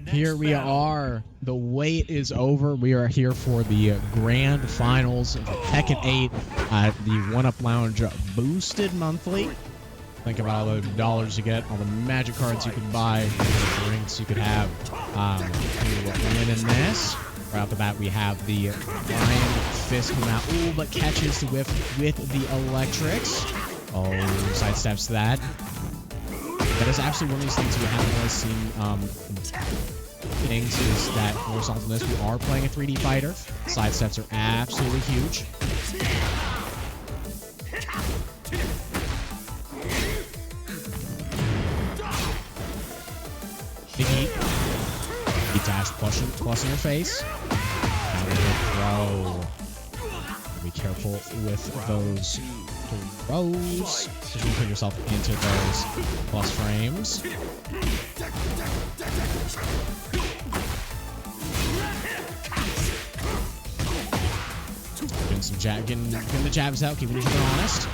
Here we are. The wait is over. We are here for the grand finals of Tekken 8 at the 1UP Lounge boosted monthly. Think about all the dollars you get, all the magic cards you can buy, the drinks you could have to win in this. Right off the bat, we have the Lion Fist coming out. Ooh, but catches the whiff with the electrics. Oh, sidesteps that. That is actually one of these things we haven't really seen things is that for results in this, we are playing a 3D fighter. Sidesteps are absolutely huge. The heat. Heat dash plus in your face. Now we're gonna throw. Be careful with those throws. So you can put yourself into those plus frames. Getting some getting the jabs out, keeping each other honest.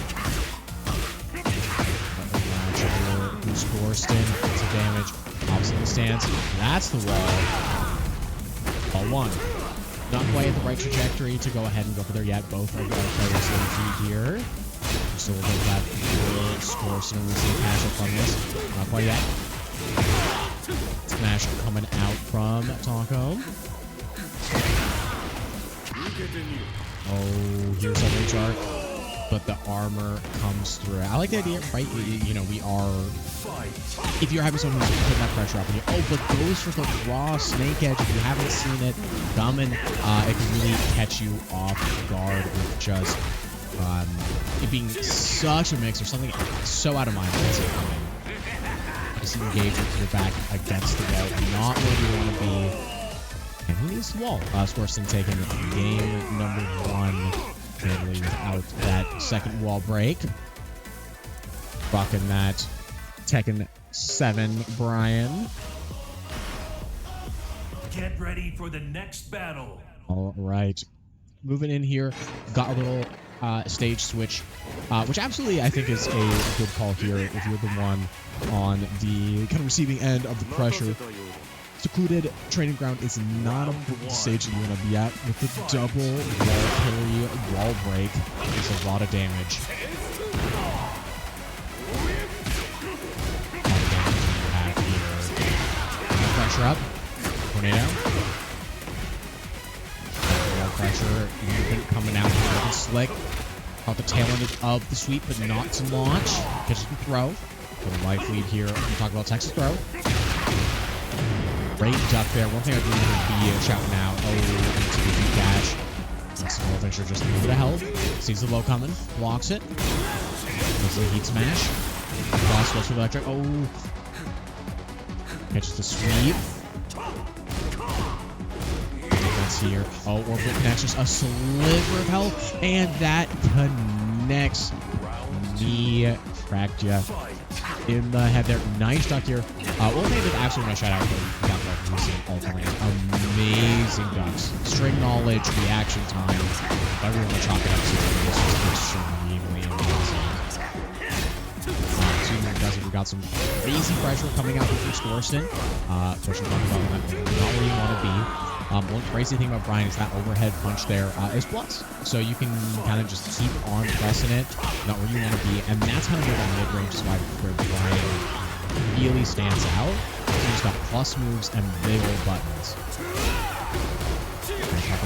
Skorsten, some damage. Opposite the stance. That's the wall. Ball one. Not quite at the right trajectory to go ahead and go for there yet. Both are going to play this here. So we'll take that Skorsten and we'll see a cash up on this. Not quite yet. Smash coming out from Taco. Oh, here's a HR. But the armor comes through. I like the idea, right? You know, we are... If you're having someone who's putting that pressure up on you, oh, but goes for the raw snake edge. If you haven't seen it, coming, it can really catch you off guard with just it being such a mix or something so out of mind. Just engage with your back against the wall. Not where you want to be. And who needs the wall? Skorsten taking game number 1. Without that second wall break. Rocking that Tekken 7, Brian. Get ready for the next battle. All right. Moving in here, got a little stage switch, which absolutely I think is a good call here if you're the one on the kind of receiving end of the pressure. Secluded training ground is not a stage that you want to be at with the double wall carry wall break. It's a lot of damage. Pressure up. Tornado. Wall pressure. Movement coming out here. Slick. Caught the tail end of the sweep, but not to launch. Catches the throw. With a life lead here. We talk about Texas throw. Great duck there. One thing I do want to be shouting out. Oh, into the deep dash. That's the whole picture, just a little bit of health. Sees the low coming. Blocks it. Goes to the heat smash. Cross goes for the electric. Oh. Catches the sweep. Defense here. Oh, orbital connects. Just a sliver of health. And that connects. Knee cracked ya in the head there. Nice duck here. One thing that actually want to shout out all time. Amazing ducks. String knowledge, reaction time. Whatever you want to chalk it up to. This is extremely amazing. We got some crazy pressure coming out from Skorsten. Pushing talking about that. Not where you want to be. One crazy thing about Brian is that overhead punch there is plus. So you can kind of just keep on pressing it, not where you want to be. And that's kind of where the mid-range is where Brian really stands out. So he's got plus moves and big old buttons.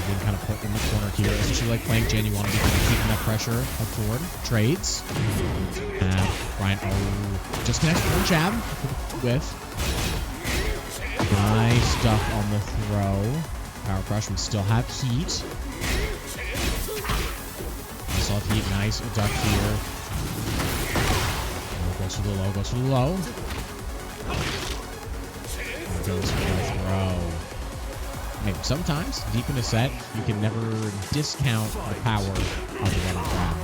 Being kind of put in the corner here, especially like playing Jin, you want to be kind of keeping that pressure up forward. Trades. Brian, oh, just connects one jab with. Nice stuff on the throw. Power crush, we still have heat. Assault heat, nice duck here. Goes to the low, goes to the low. And goes for the throw. Maybe sometimes, deep in the set, you can never discount the power of the running grab.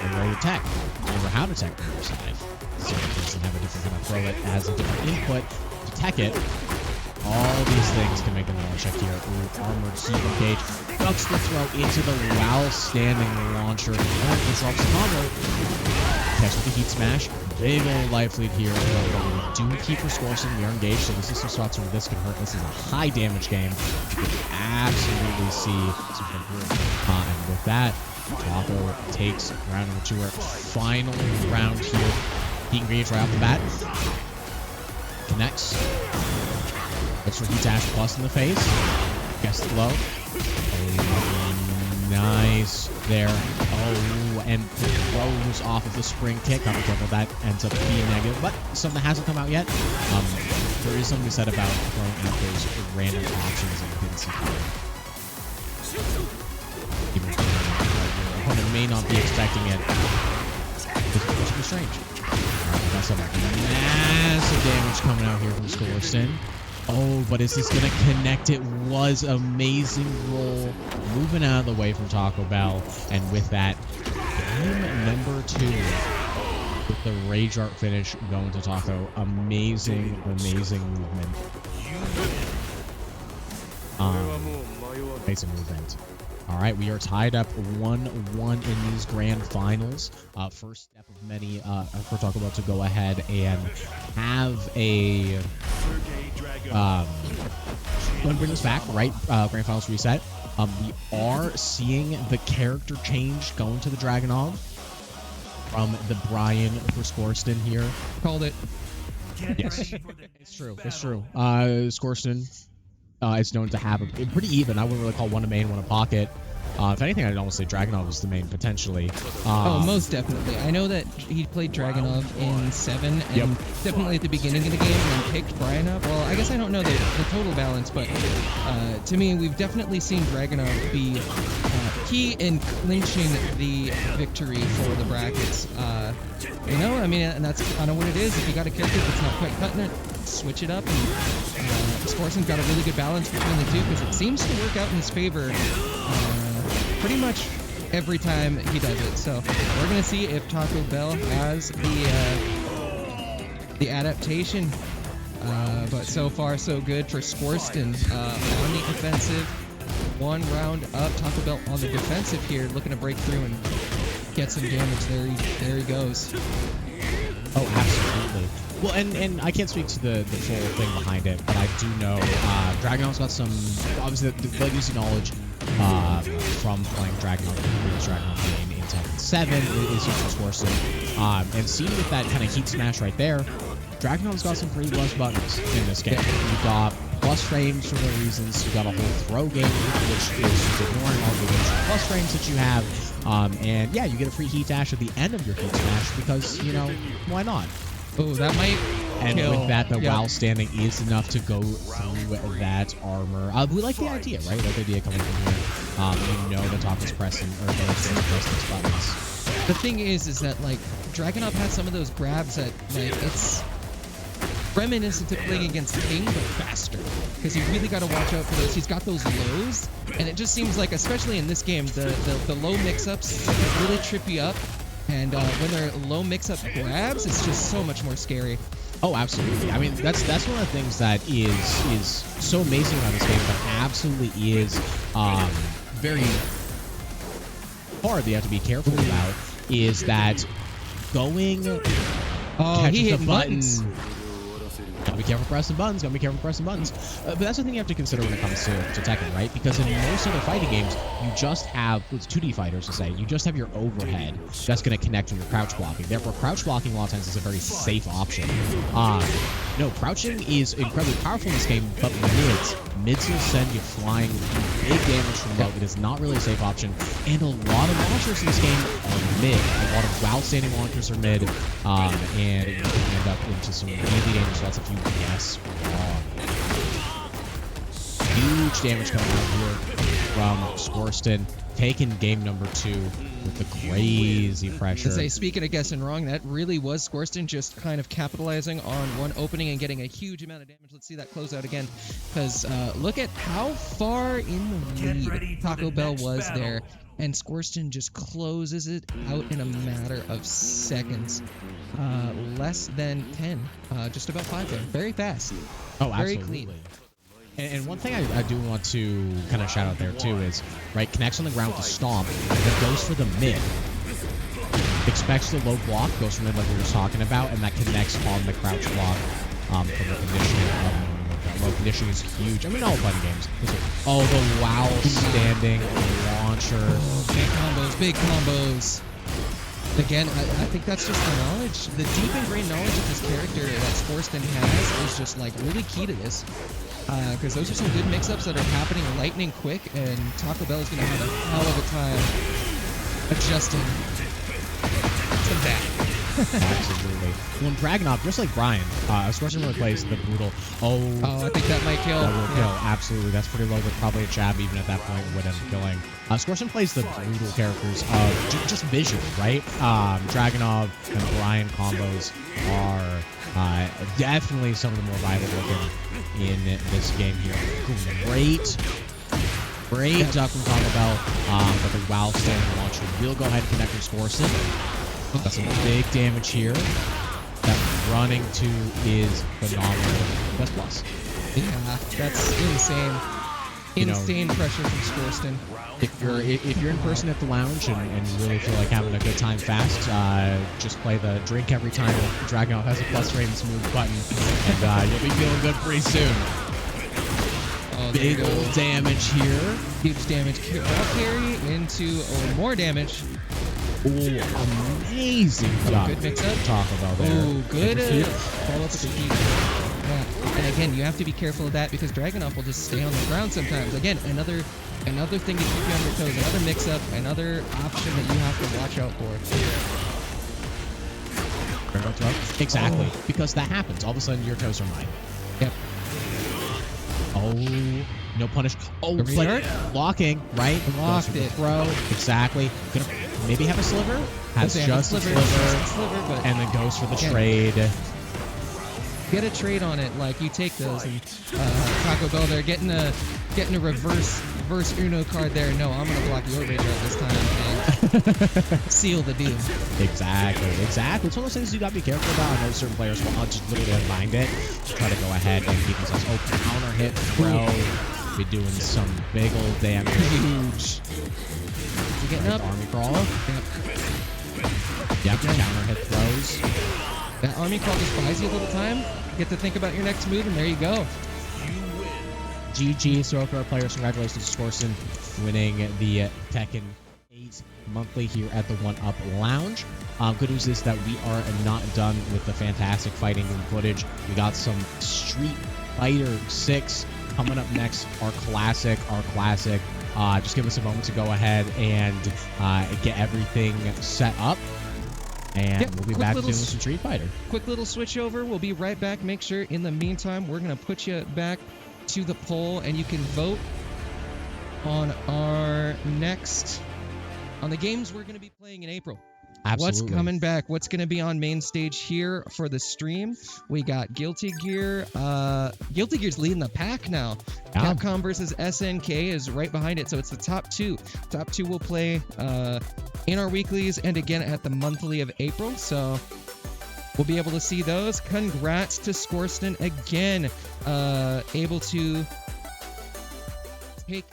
And ready to tech. Remember how to tech on your side. So it doesn't have a different kind of throw. It has a different input to tech it. All these things can make them all check here. Ooh, armored heat engage. Ducks the throw into the while standing launcher. And disrupts the combo. Catch with the heat smash. Big old life lead here. But we do keep for Skorsten. We are engaged, so this is some spots where this can hurt. This is a high damage game. You can absolutely see some improvement. And with that, Taco takes round number 2. Our final round here. Heat engage right off the bat. Connects. Looks for heat dash plus in the face. Gets the low. Oh, nice there. Oh, and throws off of the spring kick. I'm careful that ends up being negative, but something hasn't come out yet. There is something said about throwing out those random options and didn't see coming. Your opponent may not be expecting it. Which would be strange. Alright, we got some massive damage coming out here from Skorsten. Oh, but is this going to connect? It was amazing roll. Moving out of the way from Taco Bell. And with that, game number 2 with the Rage Art finish going to Taco. Amazing, amazing movement. Amazing movement. All right, we are tied up 1-1 in these grand finals. First step of many for Taco Bell to go ahead and have a bring this back, right? Grand finals reset. We are seeing the character change going to the Dragunov from the Brian for Skorsten here. Called it. Yes, it's true. It's true. Skorsten is known to have a pretty even. I wouldn't really call one a main, one a pocket. If anything, I'd almost say Dragunov is the main potentially. Oh, most definitely. I know that he played Dragunov in 7 and definitely at the beginning of the game and then picked Brian up. Well, I guess I don't know the total balance, but to me, we've definitely seen Dragunov be key in clinching the victory for the brackets. You know, I mean, and that's kind of what it is. If you got a character that's not quite cutting it, switch it up. And Skorsten's got a really good balance between the two because it seems to work out in his favor pretty much every time he does it. So we're going to see if Taco Bell has the adaptation. But so far, so good for Skorsten on the offensive. 1 round up. Taco Bell on the defensive here, looking to break through and get some damage. There he goes. Oh, absolutely. Well, and I can't speak to the full thing behind it, but I do know Dragunov's got some, obviously, the legacy knowledge from playing Dragunov, the previous Dragunov game in Tekken 7 is used for Skorsten. And seeing with that kind of heat smash right there, Dragunov's got some pretty plus buttons in this game. You've got plus frames for the reasons. You've got a whole throw game, which is ignoring all the plus frames that you have. And yeah, you get a free heat dash at the end of your heat smash because, you know, why not? Oh, that might kill. With that, the while standing is enough to go through that armor. We like the idea, right? Like the idea coming from here. You know the top is pressing, or the press these buttons. The thing is that, like, Dragunov has some of those grabs that, like, it's reminiscent of playing against King, but faster. Because you really got to watch out for those. He's got those lows, and it just seems like, especially in this game, the low mix-ups really trip you up. And when they're low mix-up grabs, it's just so much more scary. Oh, absolutely. I mean, that's one of the things that is so amazing about this game, but absolutely is very hard that you have to be careful about, is that going catches the button. Gotta be careful pressing buttons, gotta be careful pressing buttons. But that's the thing you have to consider when it comes to Tekken, right? Because in most other fighting games, you just have, it's 2D fighters to say, you just have your overhead that's gonna connect when you're crouch blocking. Therefore, crouch blocking a lot of times is a very safe option. No, crouching is incredibly powerful in this game, but mids will send you flying big damage from low. It is not really a safe option. And a lot of launchers in this game are mid. A lot of while-standing launchers are mid, and you can end up into some handy damage. So that's if you guess wrong. Huge damage coming out here from Skorsten, taking game number 2 with the crazy pressure. Speaking of guessing wrong, that really was Skorsten just kind of capitalizing on one opening and getting a huge amount of damage. Let's see that close out again, because look at how far in the lead Taco Bell was there, and Skorsten just closes it out in a matter of seconds. Less than 10, just about 5 there. Very fast. Oh, very absolutely. Clean. And one thing I do want to kind of shout out there too is, right, connects on the ground with the stomp, that goes for the mid. expects the low block, goes from it like we were talking about, and that connects on the crouch block from the conditioning. Low conditioning is huge. I mean, all fighting games. Oh, the wow standing launcher. Oh, big combos. Again, I think that's just the knowledge. The deep ingrained knowledge of this character that Skorsten has is just like really key to this. Because those are some good mix-ups that are happening lightning quick, and Taco Bell is going to have a hell of a time adjusting to that. Absolutely. When Dragunov, just like Brian, Skorsten really plays the brutal. Oh, I think that might kill. That will kill. Absolutely. That's pretty low, but probably a jab even at that point would end up killing. Skorsten plays the brutal characters of just visually, right? Dragunov and Brian combos are definitely some of the more viable looking in this game here. Great duck from Taco Bell, but the wow standing launcher will go ahead and connect with Skorsten. Got some big damage here. That running to is phenomenal. Best plus. Yeah, that's insane. Insane pressure from Skorsten. If you're in person at the lounge and you really feel like having a good time fast, just play the drink every time Dragunov has a plus rate and smooth button, and you'll be feeling good pretty soon. Oh, big old damage here. Huge damage. Carry into more damage. Oh, amazing job. Good mix up. Talk about there. Oh, good. Follow up with the heat. Yeah. And again, you have to be careful of that because Dragunov will just stay on the ground sometimes. Again, another thing to keep you on your toes. Another mix up. Another option that you have to watch out for. Exactly. Because that happens. All of a sudden, your toes are mine. Yep. Oh, no punish. Oh, but locking, right? Locked it. Throw. Exactly. Gonna maybe have a sliver. Has just a sliver, and then goes for the trade. Get a trade on it, like you take those. And Taco Bell there getting a reverse Uno card there. No, I'm gonna block your rage out this time and seal the deal. Exactly. It's one of those things you gotta be careful about. I know certain players will just literally unbind it, try to go ahead and keep themselves. Oh, counter hit throw. Be doing some big old damage. Huge. You getting up? Army crawl. Yep. Counter hit throws. That army crawl just buys you a little time. You get to think about your next move, and there you go. GG, so for our players, congratulations to Skorsten winning the Tekken 8 monthly here at the 1UP Lounge. Good news is that we are not done with the fantastic fighting game footage. We got some Street Fighter 6 coming up next. Our classic. Just give us a moment to go ahead and get everything set up. And we'll be back soon with some Street Fighter. Quick little switch over. We'll be right back. Make sure in the meantime, we're going to put you back to the poll, and you can vote on the games we're going to be playing in April. Absolutely. What's coming back? What's going to be on main stage here for the stream? We got Guilty Gear. Guilty Gear's leading the pack now. Yeah. Capcom versus SNK is right behind it, so it's the top two. Top two will play in our weeklies and again at the monthly of April, so we'll be able to see those. Congrats to Skorsten again, able to take